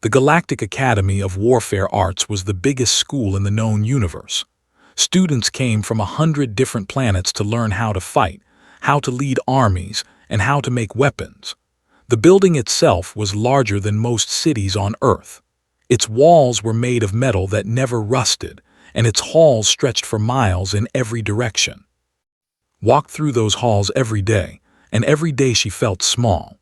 The Galactic Academy of Warfare Arts was the biggest school in the known universe. Students came from 100 different planets to learn how to fight, how to lead armies, and how to make weapons. The building itself was larger than most cities on Earth. Its walls were made of metal that never rusted, and its halls stretched for miles in every direction. Walked through those halls every day, and every day she felt small.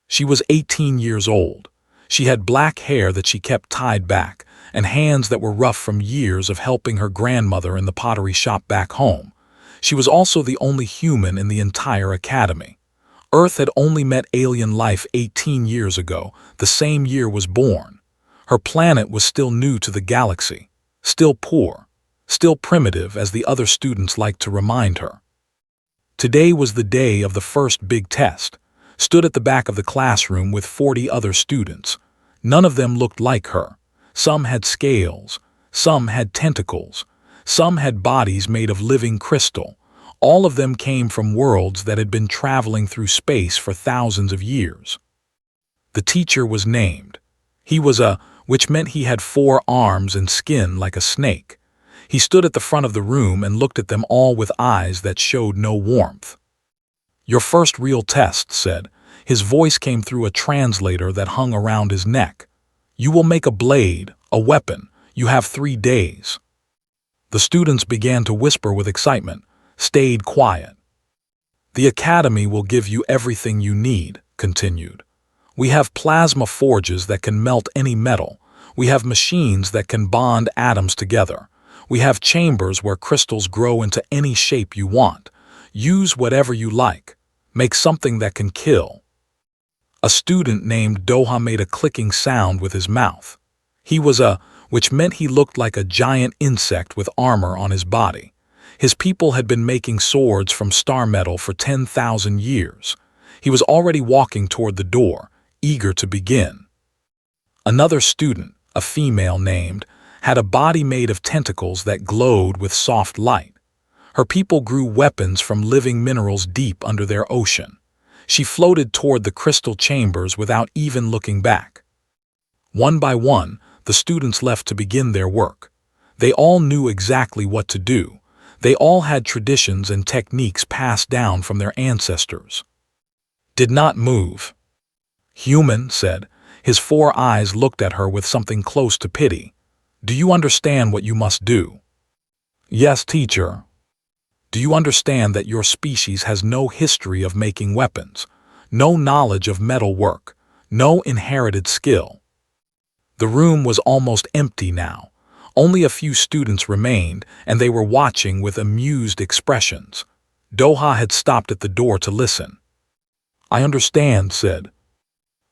She was 18 years old. She had black hair that she kept tied back, and hands that were rough from years of helping her grandmother in the pottery shop back home. She was also the only human in the entire academy. Earth had only met alien life 18 years ago, the same year was born. Her planet was still new to the galaxy, still poor, still primitive, as the other students liked to remind her. Today was the day of the first big test. Stood at the back of the classroom with 40 other students. None of them looked like her. Some had scales, some had tentacles, some had bodies made of living crystal. All of them came from worlds that had been traveling through space for thousands of years. The teacher was named. He was which meant he had 4 arms and skin like a snake. He stood at the front of the room and looked at them all with eyes that showed no warmth. "Your first real test," said. His voice came through a translator that hung around his neck. "You will make a blade, a weapon. You have 3 days." The students began to whisper with excitement, stayed quiet. "The academy will give you everything you need," continued. "We have plasma forges that can melt any metal. We have machines that can bond atoms together. We have chambers where crystals grow into any shape you want. Use whatever you like. Make something that can kill." A student named Doha made a clicking sound with his mouth. He was which meant he looked like a giant insect with armor on his body. His people had been making swords from star metal for 10,000 years. He was already walking toward the door, eager to begin. Another student, a female named, had a body made of tentacles that glowed with soft light. Her people grew weapons from living minerals deep under their ocean. She floated toward the crystal chambers without even looking back. One by one, the students left to begin their work. They all knew exactly what to do. They all had traditions and techniques passed down from their ancestors. "Did not move." "Human," said. His 4 eyes looked at her with something close to pity. "Do you understand what you must do?" "Yes, teacher." "Do you understand that your species has no history of making weapons, no knowledge of metal work, no inherited skill?" The room was almost empty now. Only a few students remained, and they were watching with amused expressions. Doha had stopped at the door to listen. "I understand," said.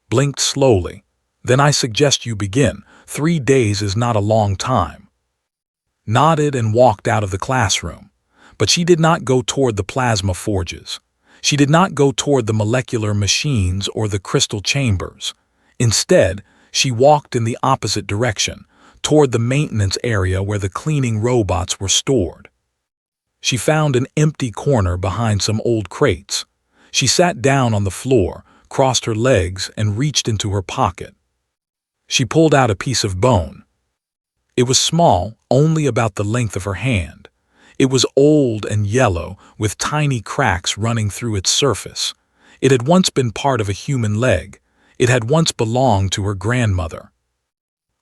Blinked slowly. "Then I suggest you begin. 3 days is not a long time." Nodded and walked out of the classroom. But she did not go toward the plasma forges. She did not go toward the molecular machines or the crystal chambers. Instead, she walked in the opposite direction, toward the maintenance area where the cleaning robots were stored. She found an empty corner behind some old crates. She sat down on the floor, crossed her legs, and reached into her pocket. She pulled out a piece of bone. It was small, only about the length of her hand. It was old and yellow, with tiny cracks running through its surface. It had once been part of a human leg. It had once belonged to her grandmother.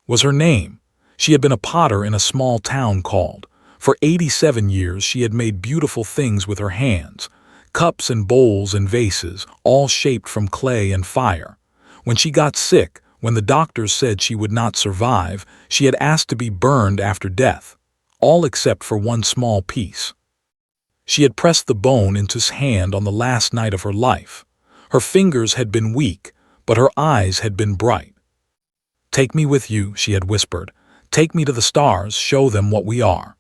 Was her name. She had been a potter in a small town called. For 87 years she had made beautiful things with her hands. Cups and bowls and vases, all shaped from clay and fire. When she got sick, when the doctors said she would not survive, she had asked to be burned after death. All except for one small piece. She had pressed the bone into his hand on the last night of her life. Her fingers had been weak, but her eyes had been bright. "Take me with you," she had whispered. "Take me to the stars, show them what we are."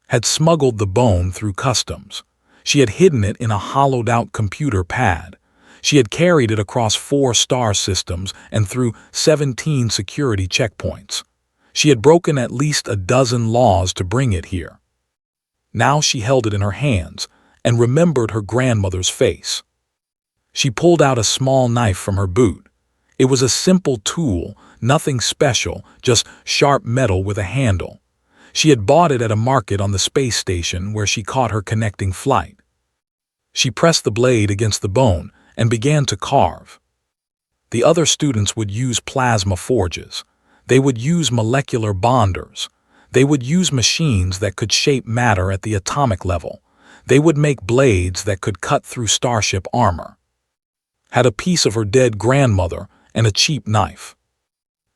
Had smuggled the bone through customs. She had hidden it in a hollowed-out computer pad. She had carried it across 4 star systems and through 17 security checkpoints. She had broken at least a dozen laws to bring it here. Now she held it in her hands and remembered her grandmother's face. She pulled out a small knife from her boot. It was a simple tool, Nothing special, just sharp metal with a handle. She had bought it at a market on the space station where she caught her connecting flight. She pressed the blade against the bone and began to carve. The other students would use plasma forges. They would use molecular bonders. They would use machines that could shape matter at the atomic level. They would make blades that could cut through starship armor. Had a piece of her dead grandmother and a cheap knife.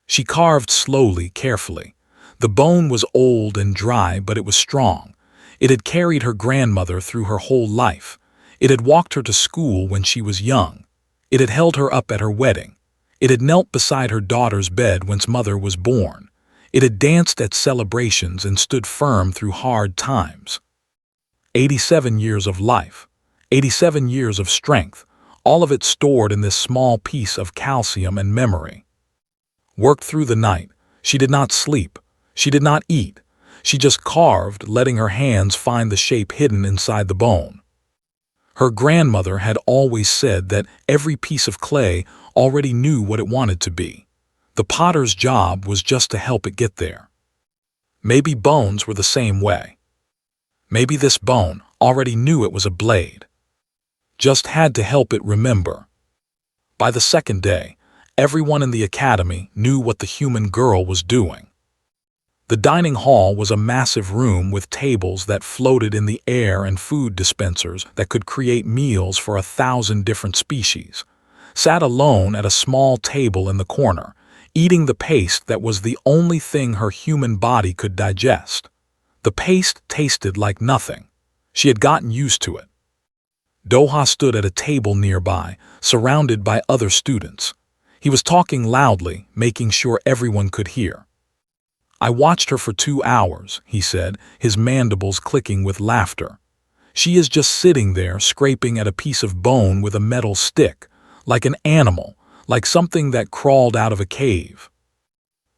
She carved slowly, carefully. The bone was old and dry, but it was strong. It had carried her grandmother through her whole life. It had walked her to school when she was young. It had held her up at her wedding. It had knelt beside her daughter's bed when mother was born. It had danced at celebrations and stood firm through hard times. 87 years of life, 87 years of strength, all of it stored in this small piece of calcium and memory. Worked through the night. She did not sleep. She did not eat. She just carved, letting her hands find the shape hidden inside the bone. Her grandmother had always said that every piece of clay already knew what it wanted to be. The potter's job was just to help it get there. Maybe bones were the same way. Maybe this bone already knew it was a blade. Just had to help it remember. By the second day, everyone in the academy knew what the human girl was doing. The dining hall was a massive room with tables that floated in the air and food dispensers that could create meals for 1,000 different species. Sat alone at a small table in the corner, eating the paste that was the only thing her human body could digest. The paste tasted like nothing. She had gotten used to it. Doha stood at a table nearby, surrounded by other students. He was talking loudly, making sure everyone could hear. I watched her for 2 hours, he said, his mandibles clicking with laughter. She is just sitting there scraping at a piece of bone with a metal stick, like an animal, like something that crawled out of a cave.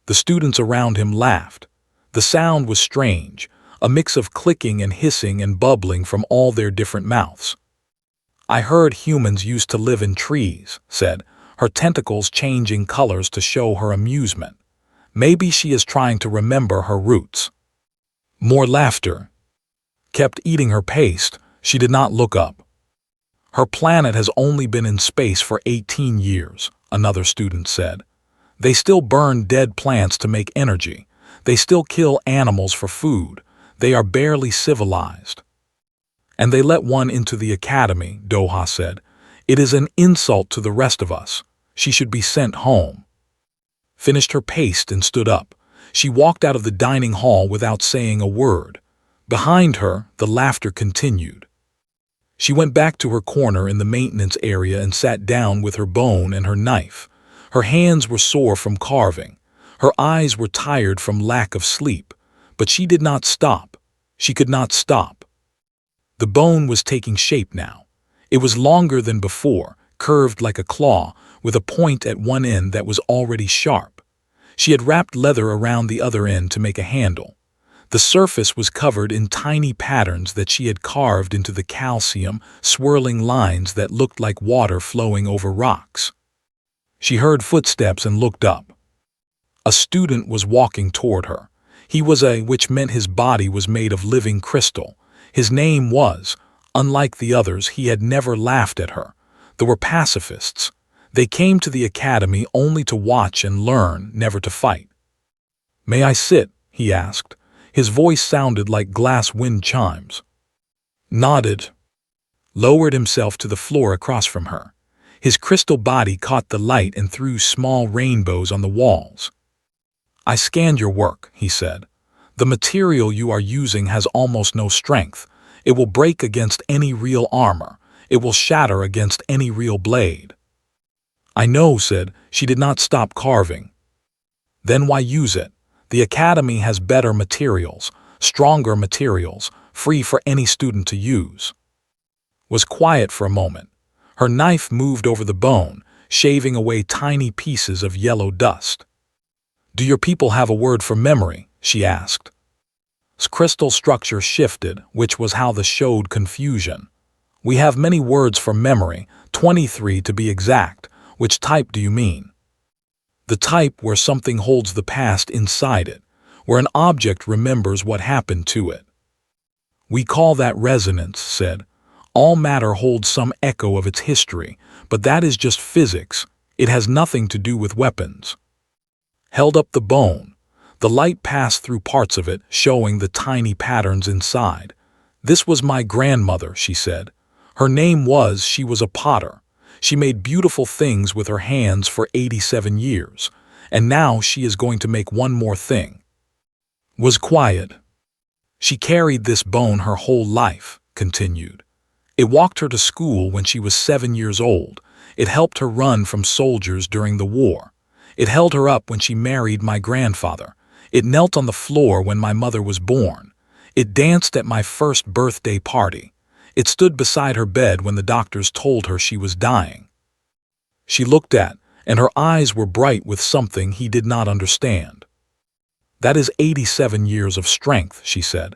The students around him laughed. The sound was strange, a mix of clicking and hissing and bubbling from all their different mouths. I heard humans used to live in trees, said, her tentacles changing colors to show her amusement. Maybe she is trying to remember her roots. More laughter. Kept eating her paste. She did not look up. Her planet has only been in space for 18 years, another student said. They still burn dead plants to make energy. They still kill animals for food. They are barely civilized. And they let one into the academy, Doha said. It is an insult to the rest of us. She should be sent home. Finished her paste and stood up. She walked out of the dining hall without saying a word. Behind her, the laughter continued. She went back to her corner in the maintenance area and sat down with her bone and her knife. Her hands were sore from carving. Her eyes were tired from lack of sleep. But she did not stop. She could not stop. The bone was taking shape now. It was longer than before, curved like a claw, with a point at one end that was already sharp. She had wrapped leather around the other end to make a handle. The surface was covered in tiny patterns that she had carved into the calcium, swirling lines that looked like water flowing over rocks. She heard footsteps and looked up. A student was walking toward her. He was which meant his body was made of living crystal. His name was, unlike the others, he had never laughed at her. They were pacifists. They came to the academy only to watch and learn, never to fight. "May I sit?" he asked. His voice sounded like glass wind chimes. Nodded. Lowered himself to the floor across from her. His crystal body caught the light and threw small rainbows on the walls. "I scanned your work," he said. "The material you are using has almost no strength. It will break against any real armor. It will shatter against any real blade." "I know," said. She did not stop carving. "Then why use it? The academy has better materials, stronger materials, free for any student to use." Was quiet for a moment. Her knife moved over the bone, shaving away tiny pieces of yellow dust. "Do your people have a word for memory?" she asked. Crystal structure shifted, which was how they showed confusion. "We have many words for memory, 23 to be exact. Which type do you mean?" The type where something holds the past inside it, where an object remembers what happened to it. We call that resonance, said. All matter holds some echo of its history, but that is just physics. It has nothing to do with weapons. Held up the bone. The light passed through parts of it, showing the tiny patterns inside. This was my grandmother, she said. She was a potter. She made beautiful things with her hands for 87 years, and now she is going to make one more thing. Was quiet. She carried this bone her whole life, continued. It walked her to school when she was 7 years old. It helped her run from soldiers during the war. It held her up when she married my grandfather. It knelt on the floor when my mother was born. It danced at my first birthday party. It stood beside her bed when the doctors told her she was dying. She looked at, and her eyes were bright with something he did not understand. That is 87 years of strength, she said.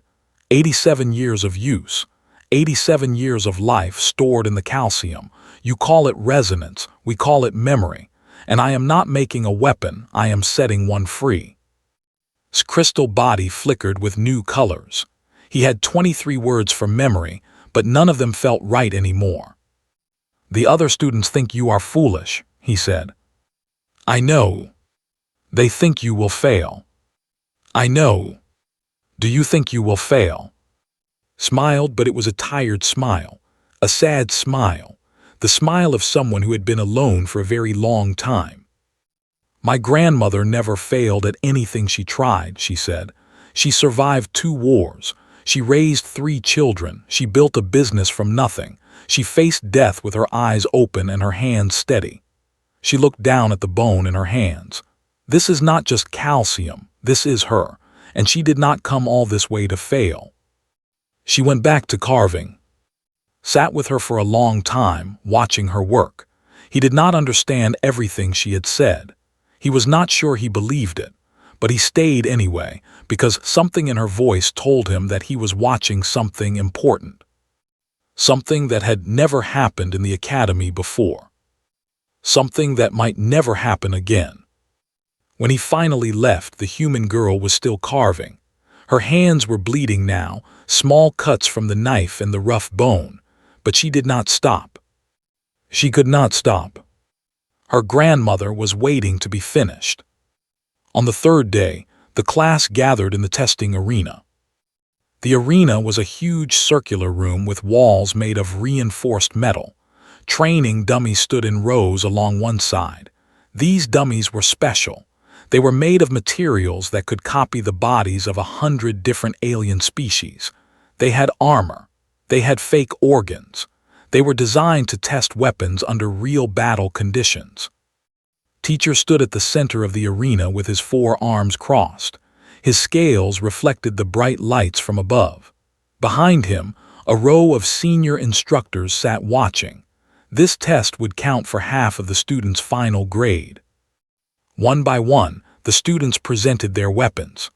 87 years of use. 87 years of life stored in the calcium. You call it resonance, we call it memory. And I am not making a weapon, I am setting one free. His crystal body flickered with new colors. He had 23 words for memory, but none of them felt right anymore. The other students think you are foolish, he said. I know. They think you will fail. I know. Do you think you will fail? Smiled, but it was a tired smile, a sad smile, the smile of someone who had been alone for a very long time. My grandmother never failed at anything she tried, she said. She survived 2 wars. She raised 3 children. She built a business from nothing. She faced death with her eyes open and her hands steady. She looked down at the bone in her hands. This is not just calcium, this is her, and she did not come all this way to fail. She went back to carving. Sat with her for a long time, watching her work. He did not understand everything she had said. He was not sure he believed it, but he stayed anyway, because something in her voice told him that he was watching something important. Something that had never happened in the academy before. Something that might never happen again. When he finally left, the human girl was still carving. Her hands were bleeding now, small cuts from the knife and the rough bone, but she did not stop. She could not stop. Her grandmother was waiting to be finished. On the 3rd day, the class gathered in the testing arena. The arena was a huge circular room with walls made of reinforced metal. Training dummies stood in rows along one side. These dummies were special. They were made of materials that could copy the bodies of 100 different alien species. They had armor. They had fake organs. They were designed to test weapons under real battle conditions. Teacher stood at the center of the arena with his 4 arms crossed. His scales reflected the bright lights from above. Behind him, a row of senior instructors sat watching. This test would count for half of the students' final grade. One by one, the students presented their weapons.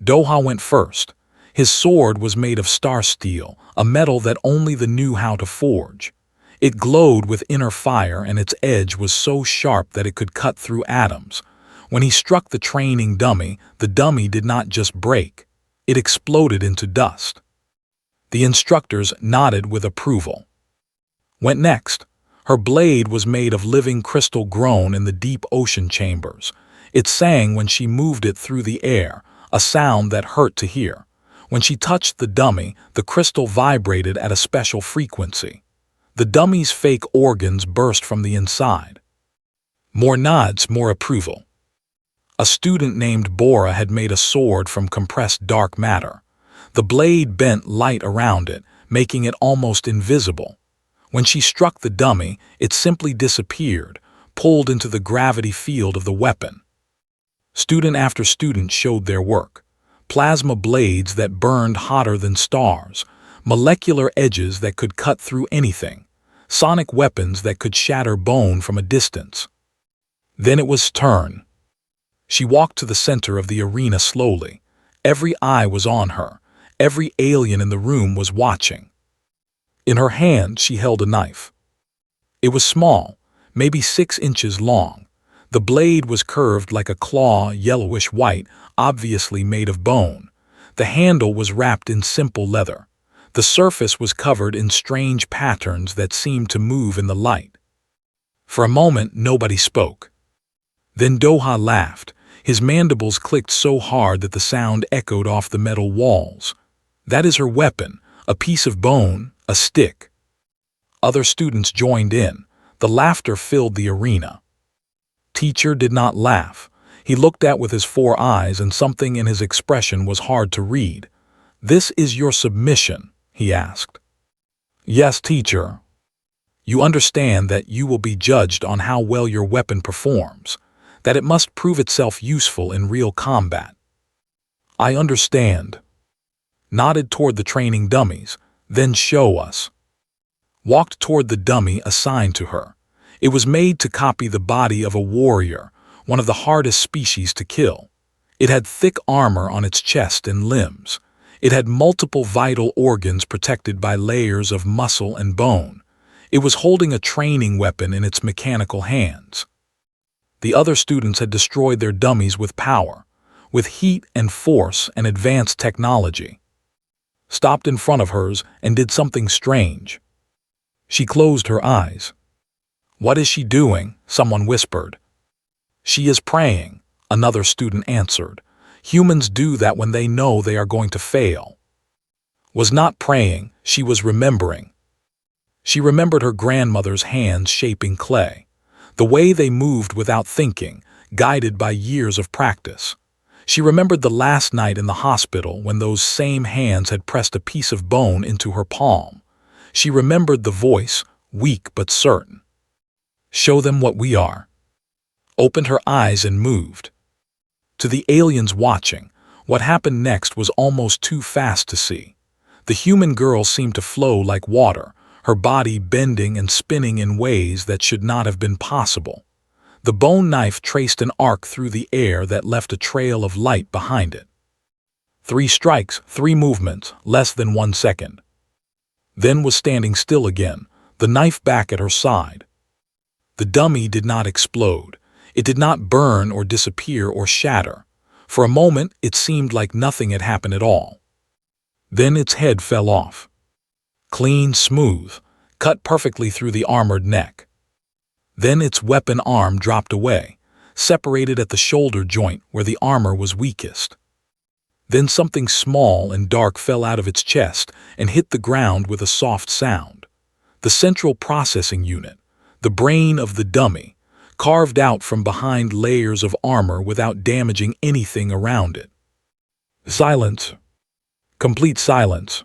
Doha went first. His sword was made of star steel, a metal that only the knew how to forge. It glowed with inner fire, and its edge was so sharp that it could cut through atoms. When he struck the training dummy, the dummy did not just break. It exploded into dust. The instructors nodded with approval. Went next. Her blade was made of living crystal grown in the deep ocean chambers. It sang when she moved it through the air, a sound that hurt to hear. When she touched the dummy, the crystal vibrated at a special frequency. The dummy's fake organs burst from the inside. More nods, more approval. A student named Bora had made a sword from compressed dark matter. The blade bent light around it, making it almost invisible. When she struck the dummy, it simply disappeared, pulled into the gravity field of the weapon. Student after student showed their work. Plasma blades that burned hotter than stars, molecular edges that could cut through anything, sonic weapons that could shatter bone from a distance. Then it was turn. She walked to the center of the arena slowly. Every eye was on her. Every alien in the room was watching. In her hand, she held a knife. It was small, maybe 6 inches long. The blade was curved like a claw, yellowish-white, obviously made of bone. The handle was wrapped in simple leather. The surface was covered in strange patterns that seemed to move in the light. For a moment, nobody spoke. Then Doha laughed. His mandibles clicked so hard that the sound echoed off the metal walls. "That is her weapon, a piece of bone, a stick." Other students joined in. The laughter filled the arena. Teacher did not laugh. He looked at with his 4 eyes, and something in his expression was hard to read. "This is your submission?" he asked. "Yes, teacher." "You understand that you will be judged on how well your weapon performs, that it must prove itself useful in real combat." "I understand." Nodded toward the training dummies. "Then show us." Walked toward the dummy assigned to her. It was made to copy the body of a warrior, one of the hardest species to kill. It had thick armor on its chest and limbs. It had multiple vital organs protected by layers of muscle and bone. It was holding a training weapon in its mechanical hands. The other students had destroyed their dummies with power, with heat and force and advanced technology. Stopped in front of hers and did something strange. She closed her eyes. "What is she doing?" someone whispered. "She is praying," another student answered. "Humans do that when they know they are going to fail." Was not praying, she was remembering. She remembered her grandmother's hands shaping clay, the way they moved without thinking, guided by years of practice. She remembered the last night in the hospital when those same hands had pressed a piece of bone into her palm. She remembered the voice, weak but certain. "Show them what we are." Opened her eyes and moved. To the aliens watching, what happened next was almost too fast to see. The human girl seemed to flow like water, her body bending and spinning in ways that should not have been possible. The bone knife traced an arc through the air that left a trail of light behind it. 3 strikes, 3 movements, less than 1 second. Then was standing still again, the knife back at her side. The dummy did not explode. It did not burn or disappear or shatter. For a moment, it seemed like nothing had happened at all. Then its head fell off. Clean, smooth, cut perfectly through the armored neck. Then its weapon arm dropped away, separated at the shoulder joint where the armor was weakest. Then something small and dark fell out of its chest and hit the ground with a soft sound. The central processing unit, the brain of the dummy, carved out from behind layers of armor without damaging anything around it. Silence. Complete silence.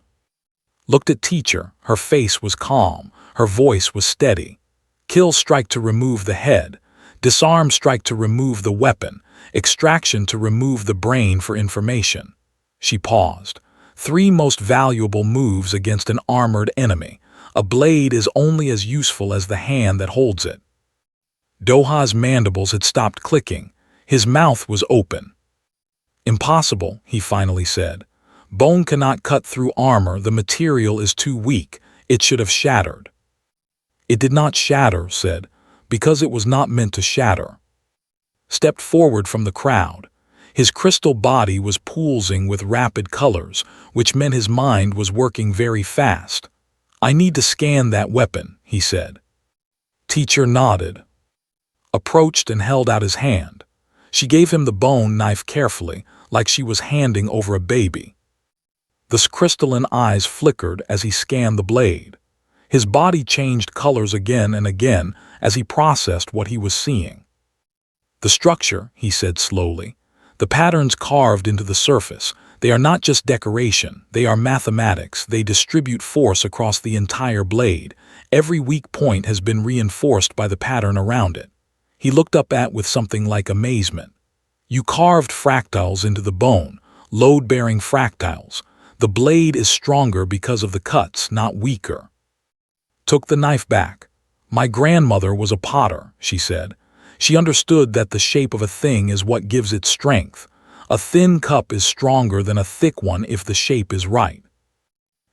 Looked at teacher. Her face was calm. Her voice was steady. Kill strike to remove the head. Disarm strike to remove the weapon. Extraction to remove the brain for information. She paused. 3 most valuable moves against an armored enemy. A blade is only as useful as the hand that holds it. Doha's mandibles had stopped clicking. His mouth was open. "Impossible," he finally said. "Bone cannot cut through armor. The material is too weak. It should have shattered." "It did not shatter," said, "because it was not meant to shatter." Stepped forward from the crowd. His crystal body was pulsing with rapid colors, which meant his mind was working very fast. "I need to scan that weapon," he said. Teacher nodded. Approached and held out his hand. She gave him the bone knife carefully, like she was handing over a baby. The crystalline eyes flickered as he scanned the blade. His body changed colors again and again as he processed what he was seeing. "The structure," he said slowly, "the patterns carved into the surface, they are not just decoration, they are mathematics. They distribute force across the entire blade. Every weak point has been reinforced by the pattern around it." He looked up at with something like amazement. "You carved fractals into the bone, load-bearing fractals. The blade is stronger because of the cuts, not weaker." Took the knife back. "My grandmother was a potter," she said. "She understood that the shape of a thing is what gives it strength. A thin cup is stronger than a thick one if the shape is right."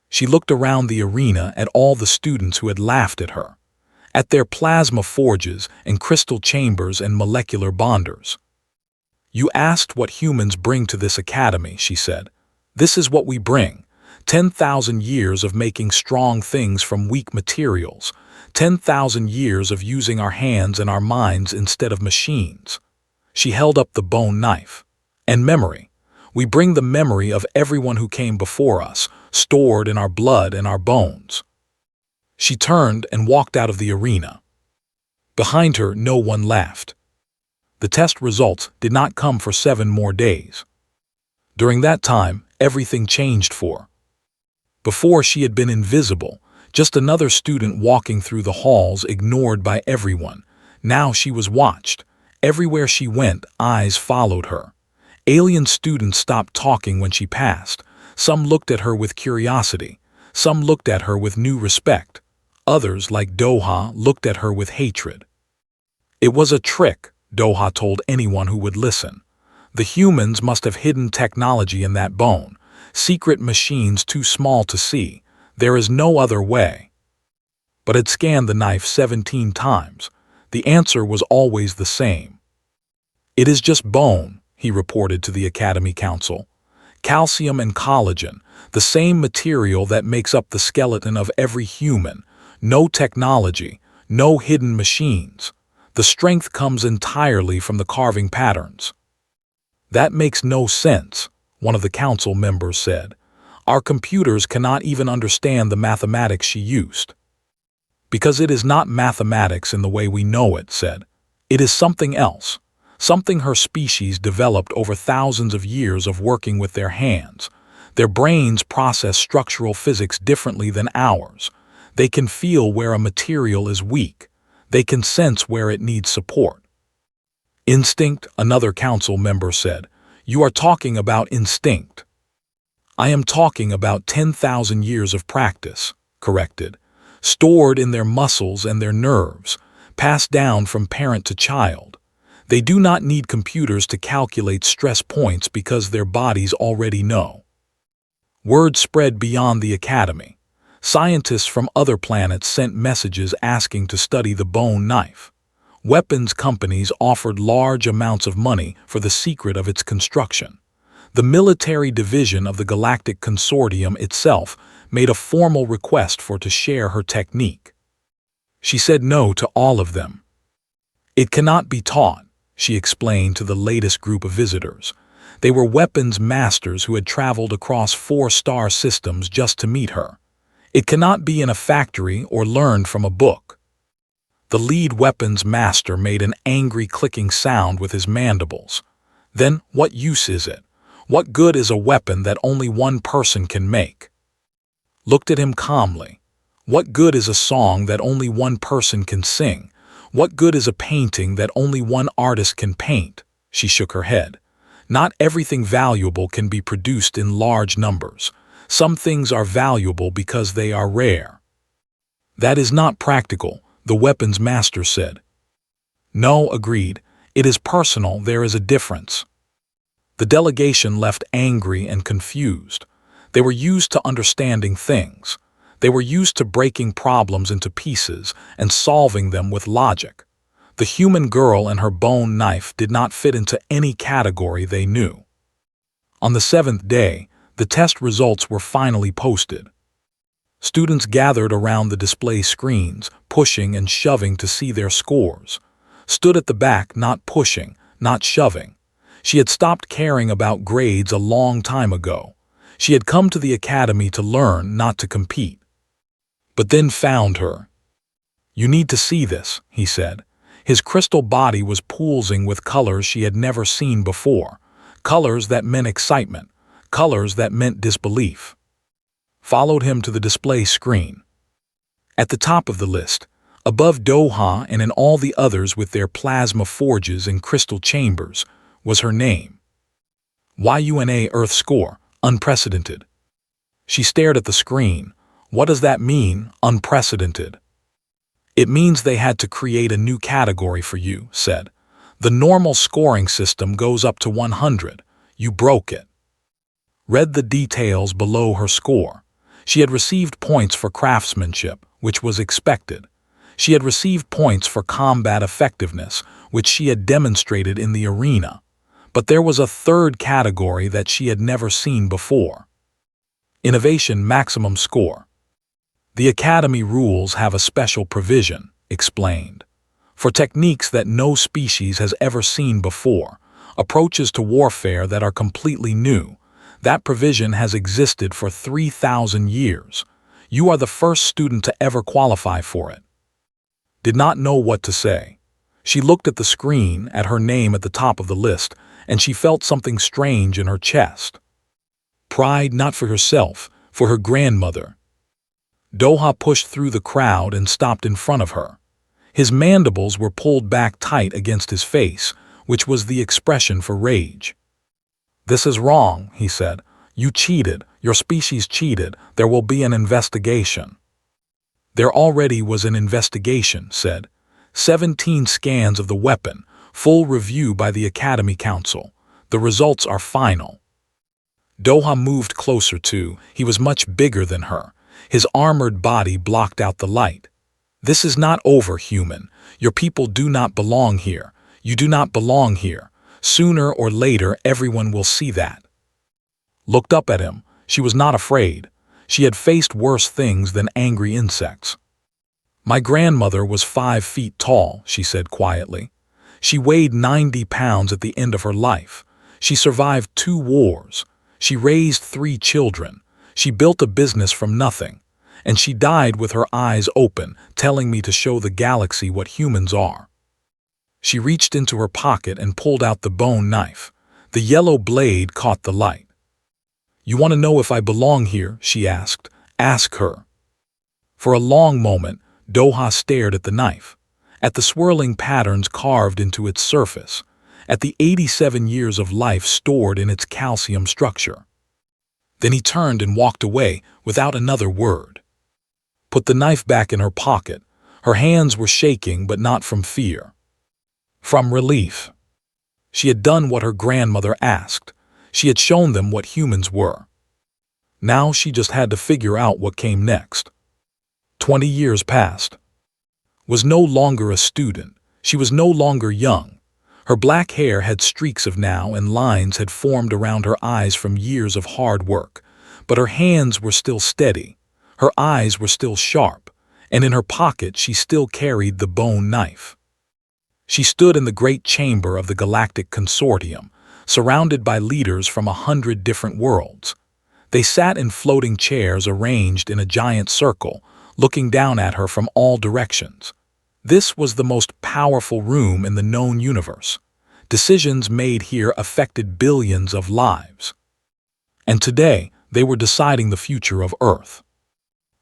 She looked around the arena at all the students who had laughed at her. at their plasma forges and crystal chambers and molecular bonders. "You asked what humans bring to this academy," she said. "This is what we bring. 10,000 years of making strong things from weak materials. 10,000 years of using our hands and our minds instead of machines." She held up the bone knife. "And memory. We bring the memory of everyone who came before us, stored in our blood and our bones." She turned and walked out of the arena. Behind her, no one laughed. The test results did not come for 7 more days. During that time, everything changed for her. Before, she had been invisible, just another student walking through the halls ignored by everyone. Now she was watched. Everywhere she went, eyes followed her. Alien students stopped talking when she passed. Some looked at her with curiosity. Some looked at her with new respect. Others, like Doha, looked at her with hatred. "It was a trick," Doha told anyone who would listen. "The humans must have hidden technology in that bone. Secret machines too small to see. There is no other way." But had scanned the knife 17 times. The answer was always the same. "It is just bone," he reported to the Academy Council. "Calcium and collagen, the same material that makes up the skeleton of every human. No technology, no hidden machines. The strength comes entirely from the carving patterns." "That makes no sense," one of the council members said. "Our computers cannot even understand the mathematics she used." "Because it is not mathematics in the way we know it," said. "It is something else. Something her species developed over thousands of years of working with their hands. Their brains process structural physics differently than ours. They can feel where a material is weak. They can sense where it needs support." "Instinct," another council member said. "You are talking about instinct." "I am talking about 10,000 years of practice," corrected, "stored in their muscles and their nerves, passed down from parent to child. They do not need computers to calculate stress points because their bodies already know." Word spread beyond the academy. Scientists from other planets sent messages asking to study the bone knife. Weapons companies offered large amounts of money for the secret of its construction. The military division of the Galactic Consortium itself made a formal request for to share her technique. She said no to all of them. "It cannot be taught," she explained to the latest group of visitors. They were weapons masters who had traveled across 4-star systems just to meet her. "It cannot be in a factory or learned from a book." The lead weapons master made an angry clicking sound with his mandibles. "Then what use is it? What good is a weapon that only one person can make?" Looked at him calmly. "What good is a song that only one person can sing? What good is a painting that only one artist can paint?" She shook her head. "Not everything valuable can be produced in large numbers. Some things are valuable because they are rare." "That is not practical," the weapons master said. "No," agreed. "It is personal. There is a difference." The delegation left angry and confused. They were used to understanding things. They were used to breaking problems into pieces and solving them with logic. The human girl and her bone knife did not fit into any category they knew. On the 7th day, the test results were finally posted. Students gathered around the display screens, pushing and shoving to see their scores. Stood at the back, not pushing, not shoving. She had stopped caring about grades a long time ago. She had come to the academy to learn, not to compete. But then found her. "You need to see this," he said. His crystal body was pulsing with colors she had never seen before. Colors that meant excitement. Colors that meant disbelief. Followed him to the display screen. At the top of the list, above Doha and in all the others with their plasma forges and crystal chambers, was her name. YUNA Earth score, unprecedented. She stared at the screen. "What does that mean, unprecedented?" "It means they had to create a new category for you," said. "The normal scoring system goes up to 100. You broke it." Read the details below her score. She had received points for craftsmanship, which was expected. She had received points for combat effectiveness, which she had demonstrated in the arena. But there was a third category that she had never seen before. Innovation Maximum Score. The Academy rules have a special provision, explained, for techniques that no species has ever seen before, approaches to warfare that are completely new. That provision has existed for 3,000 years. You are the first student to ever qualify for it. Did not know what to say. She looked at the screen, at her name at the top of the list, and she felt something strange in her chest. Pride not for herself, for her grandmother. Doha pushed through the crowd and stopped in front of her. His mandibles were pulled back tight against his face, which was the expression for rage. "This is wrong," he said. "You cheated. Your species cheated. There will be an investigation." There already was an investigation, said. 17 scans of the weapon, full review by the Academy Council. The results are final. Doha moved closer too. He was much bigger than her. His armored body blocked out the light. "This is not over, human. Your people do not belong here. You do not belong here. Sooner or later, everyone will see that." Looked up at him. She was not afraid. She had faced worse things than angry insects. "My grandmother was 5 feet tall," she said quietly. "She weighed 90 pounds at the end of her life. She survived 2 wars. She raised 3 children. She built a business from nothing. And she died with her eyes open, telling me to show the galaxy what humans are." She reached into her pocket and pulled out the bone knife. The yellow blade caught the light. "You want to know if I belong here?" she asked. "Ask her." For a long moment, Doha stared at the knife, at the swirling patterns carved into its surface, at the 87 years of life stored in its calcium structure. Then he turned and walked away without another word. Put the knife back in her pocket. Her hands were shaking, but not from fear. From relief. She had done what her grandmother asked. She had shown them what humans were. Now she just had to figure out what came next. 20 years passed. Was no longer a student. She was no longer young. Her black hair had streaks of now and lines had formed around her eyes from years of hard work. But her hands were still steady. Her eyes were still sharp. And in her pocket she still carried the bone knife. She stood in the great chamber of the Galactic Consortium, surrounded by leaders from 100 different worlds. They sat in floating chairs arranged in a giant circle, looking down at her from all directions. This was the most powerful room in the known universe. Decisions made here affected billions of lives. And today, they were deciding the future of Earth.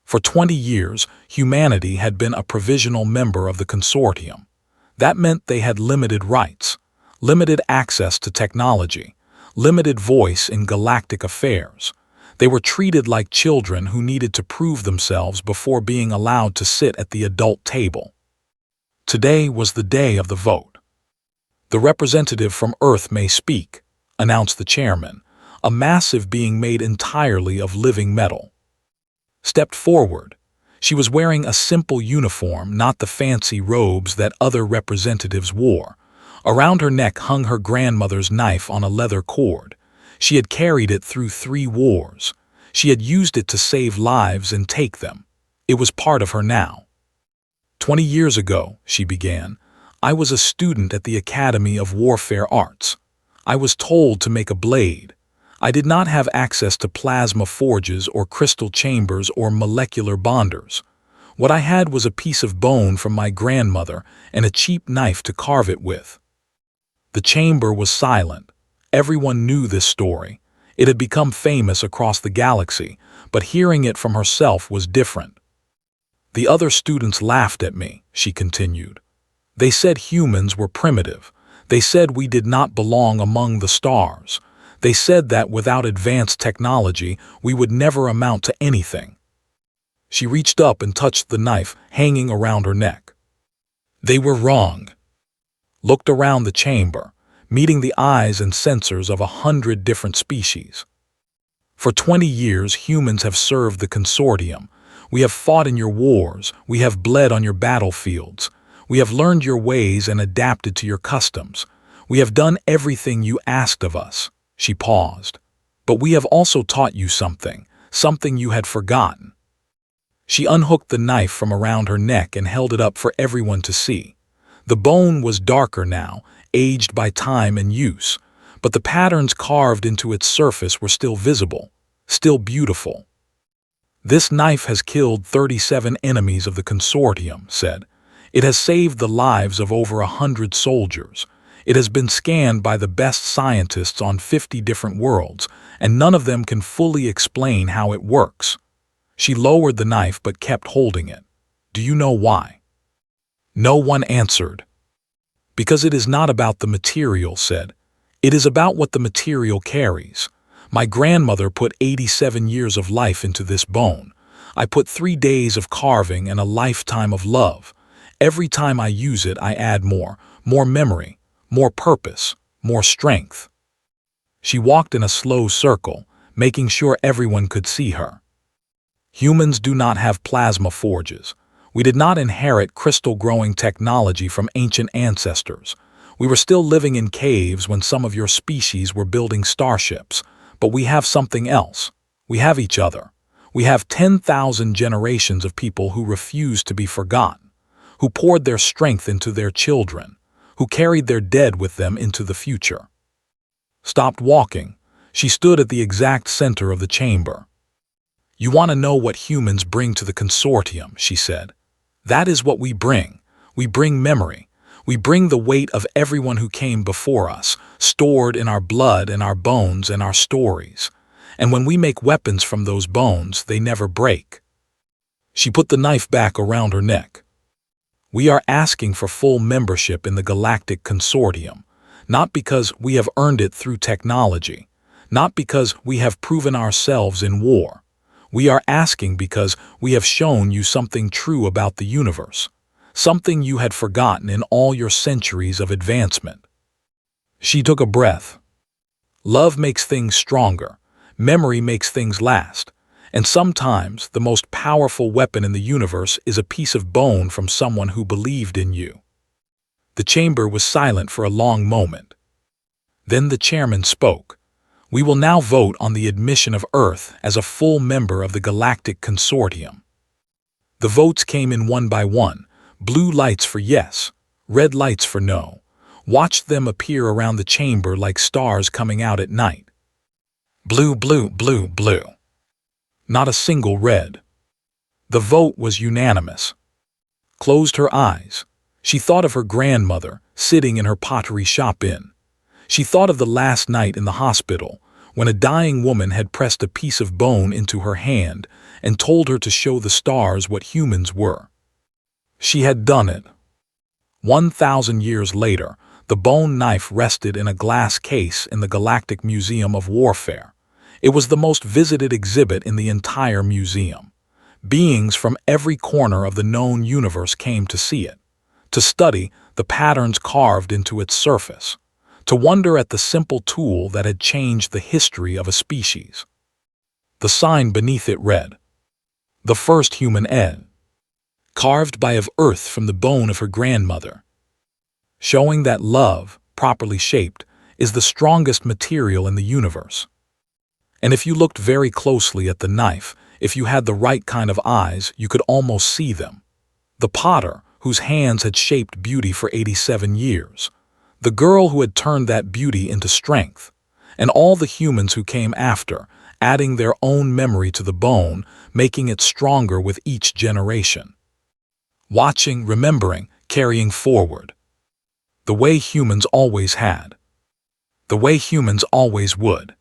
For 20 years, humanity had been a provisional member of the consortium. That meant they had limited rights, limited access to technology, limited voice in galactic affairs. They were treated like children who needed to prove themselves before being allowed to sit at the adult table. Today was the day of the vote. "The representative from Earth may speak," announced the chairman, a massive being made entirely of living metal. Stepped forward. She was wearing a simple uniform, not the fancy robes that other representatives wore. Around her neck hung her grandmother's knife on a leather cord. She had carried it through 3 wars. She had used it to save lives and take them. It was part of her now. 20 years ago, she began, I was a student at the Academy of Warfare Arts. I was told to make a blade. I did not have access to plasma forges or crystal chambers or molecular bonders. What I had was a piece of bone from my grandmother and a cheap knife to carve it with. The chamber was silent. Everyone knew this story. It had become famous across the galaxy, but hearing it from herself was different. The other students laughed at me, she continued. They said humans were primitive. They said we did not belong among the stars. They said that without advanced technology, we would never amount to anything. She reached up and touched the knife hanging around her neck. They were wrong. Looked around the chamber, meeting the eyes and sensors of 100 different species. For 20 years, humans have served the consortium. We have fought in your wars, we have bled on your battlefields. We have learned your ways and adapted to your customs. We have done everything you asked of us." She paused. "But we have also taught you something, something you had forgotten." She unhooked the knife from around her neck and held it up for everyone to see. The bone was darker now, aged by time and use, but the patterns carved into its surface were still visible, still beautiful. "This knife has killed 37 enemies of the consortium," said. "It has saved the lives of over 100 soldiers. It has been scanned by the best scientists on 50 different worlds, and none of them can fully explain how it works." She lowered the knife but kept holding it. "Do you know why?" No one answered. "Because it is not about the material," said. "It is about what the material carries. My grandmother put 87 years of life into this bone. I put 3 days of carving and a lifetime of love. Every time I use it, I add more memory, more purpose, more strength." She walked in a slow circle, making sure everyone could see her. "Humans do not have plasma forges. We did not inherit crystal-growing technology from ancient ancestors. We were still living in caves when some of your species were building starships. But we have something else. We have each other. We have 10,000 generations of people who refused to be forgotten, who poured their strength into their children, who carried their dead with them into the future." Stopped walking. She stood at the exact center of the chamber. "You want to know what humans bring to the consortium," she said. "That is what we bring. We bring memory. We bring the weight of everyone who came before us, stored in our blood and our bones and our stories. And when we make weapons from those bones, they never break." She put the knife back around her neck. "We are asking for full membership in the Galactic Consortium, not because we have earned it through technology, not because we have proven ourselves in war. We are asking because we have shown you something true about the universe, something you had forgotten in all your centuries of advancement." She took a breath. "Love makes things stronger. Memory makes things last. And sometimes the most powerful weapon in the universe is a piece of bone from someone who believed in you." The chamber was silent for a long moment. Then the chairman spoke. "We will now vote on the admission of Earth as a full member of the Galactic Consortium." The votes came in one by one. Blue lights for yes, red lights for no. Watched them appear around the chamber like stars coming out at night. Blue, blue, blue, blue. Not a single red. The vote was unanimous. Closed her eyes. She thought of her grandmother, sitting in her pottery shop inn. She thought of the last night in the hospital, when a dying woman had pressed a piece of bone into her hand and told her to show the stars what humans were. She had done it. 1,000 years later, the bone knife rested in a glass case in the Galactic Museum of Warfare. It was the most visited exhibit in the entire museum. Beings from every corner of the known universe came to see it, to study the patterns carved into its surface, to wonder at the simple tool that had changed the history of a species. The sign beneath it read, "The first human Ed," carved by of earth from the bone of her grandmother, showing that love, properly shaped, is the strongest material in the universe. And if you looked very closely at the knife, if you had the right kind of eyes, you could almost see them. The potter, whose hands had shaped beauty for 87 years. The girl who had turned that beauty into strength. And all the humans who came after, adding their own memory to the bone, making it stronger with each generation. Watching, remembering, carrying forward. The way humans always had. The way humans always would.